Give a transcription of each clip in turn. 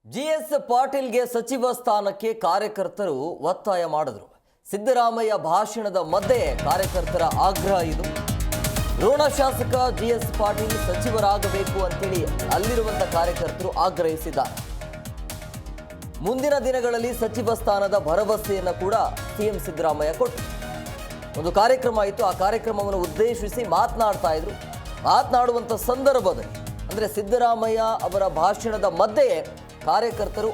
GS ಪಾಟೀಲ್ಗೆ ಸಚಿವ ಸ್ಥಾನಕ್ಕೆ ಕಾರ್ಯಕರ್ತರು ಒತ್ತಾಯ ಮಾಡಿದ್ರು. ಸಿದ್ದರಾಮಯ್ಯ ಭಾಷಣದ ಮಧ್ಯೆ ಕಾರ್ಯಕರ್ತರ ಆಗ್ರಹ ಇದು. ರೋಣ ಶಾಸಕ ಜಿಎಸ್ ಪಾಟೀಲ್ ಸಚಿವರಾಗಬೇಕು ಅಂತೇಳಿ ಅಲ್ಲಿರುವಂತ ಕಾರ್ಯಕರ್ತರು ಆಗ್ರಹಿಸಿದ್ದಾರೆ. ಮುಂದಿನ ದಿನಗಳಲ್ಲಿ ಸಚಿವ ಸ್ಥಾನದ ಭರವಸೆಯನ್ನು ಕೂಡ ಸಿಎಂ ಸಿದ್ದರಾಮಯ್ಯ ಕೊಟ್ಟರು. ಒಂದು ಕಾರ್ಯಕ್ರಮ ಇತ್ತು, ಆ ಕಾರ್ಯಕ್ರಮವನ್ನು ಉದ್ದೇಶಿಸಿ ಮಾತನಾಡುವಂಥ ಸಂದರ್ಭದಲ್ಲಿ ಅಂದರೆ ಸಿದ್ದರಾಮಯ್ಯ ಅವರ ಭಾಷಣದ ಮಧ್ಯೆ ಕಾರ್ಯಕರ್ತರು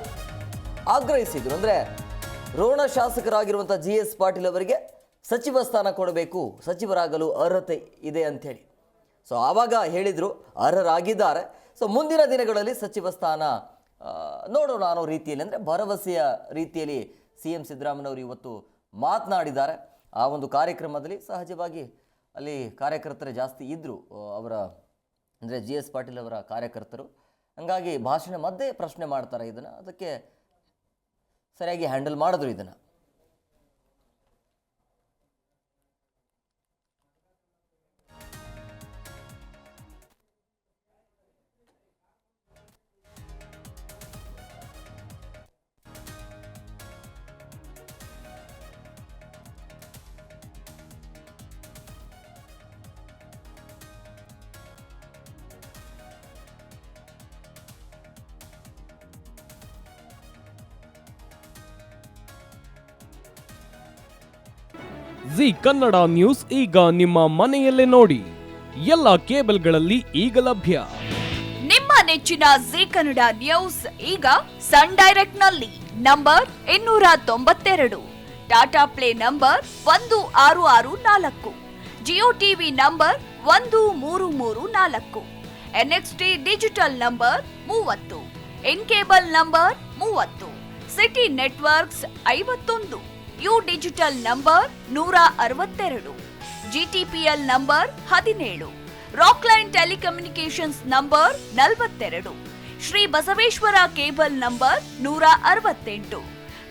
ಆಗ್ರಹಿಸಿದರು. ಅಂದರೆ ರೋಣ ಶಾಸಕರಾಗಿರುವಂಥ ಜಿಎಸ್ ಪಾಟೀಲ್ ಅವರಿಗೆ ಸಚಿವ ಸ್ಥಾನ ಕೊಡಬೇಕು, ಸಚಿವರಾಗಲು ಅರ್ಹತೆ ಇದೆ ಅಂಥೇಳಿ. ಸೊ ಆವಾಗ ಹೇಳಿದರು ಅರ್ಹರಾಗಿದ್ದಾರೆ. ಸೊ ಮುಂದಿನ ದಿನಗಳಲ್ಲಿ ಸಚಿವ ಸ್ಥಾನ ನೋಡೋಣ ಅನ್ನೋ ರೀತಿಯಲ್ಲಿ, ಅಂದರೆ ಭರವಸೆಯ ರೀತಿಯಲ್ಲಿ ಸಿ ಎಂ ಸಿದ್ದರಾಮಯ್ಯವರು ಇವತ್ತು ಮಾತನಾಡಿದ್ದಾರೆ. ಆ ಒಂದು ಕಾರ್ಯಕ್ರಮದಲ್ಲಿ ಸಹಜವಾಗಿ ಅಲ್ಲಿ ಕಾರ್ಯಕರ್ತರೇ ಜಾಸ್ತಿ ಇದ್ದರು, ಅವರ ಅಂದರೆ ಜಿ ಎಸ್ ಪಾಟೀಲ್ ಅವರ ಕಾರ್ಯಕರ್ತರು. ಹಂಗಾಗಿ ಭಾಷಣ ಮಧ್ಯೆ ಪ್ರಶ್ನೆ ಮಾಡ್ತಾರೆ, ಇದನ್ನು ಅದಕ್ಕೆ ಸರಿಯಾಗಿ ಹ್ಯಾಂಡಲ್ ಮಾಡಿದ್ರು ಇದನ್ನು. ಜಿ ಕನ್ನಡ ನ್ಯೂಸ್ ಈಗ ನಿಮ್ಮ ಮನೆಯಲ್ಲೇ ನೋಡಿ. ಎಲ್ಲ ಕೇಬಲ್ಗಳಲ್ಲಿ ಈಗ ಲಭ್ಯ. ನಿಮ್ಮ ನೆಚ್ಚಿನ ಜಿ ಕನ್ನಡ ನ್ಯೂಸ್ ಈಗ ಸನ್ ಡೈರೆಕ್ಟ್ ನಲ್ಲಿ number 292, Tata play number 1664, Jio TV number 1334, NXT digital number 30, in cable number 30, city networks 51, U digital number 162, GTPL number 17, Rockline telecommunications number 42, Shri Basaveshwara cable number 168,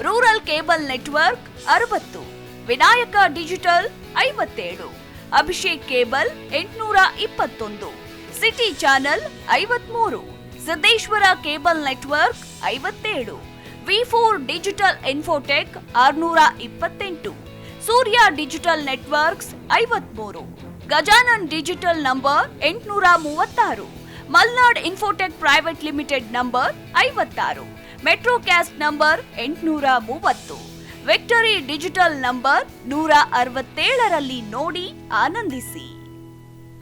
rural cable network 60, Vinayaka digital 57, Abhishek cable 821, city channel 53, Siddeshwara cable network 57, V4 digital Infotech 628, Surya digital networks 53, Gajanan digital number 836, Malnad Infotech private limited number 56, Metrocast number 830, Victory digital number 167ರಲ್ಲಿ ನೋಡಿ ಆನಂದಿಸಿ.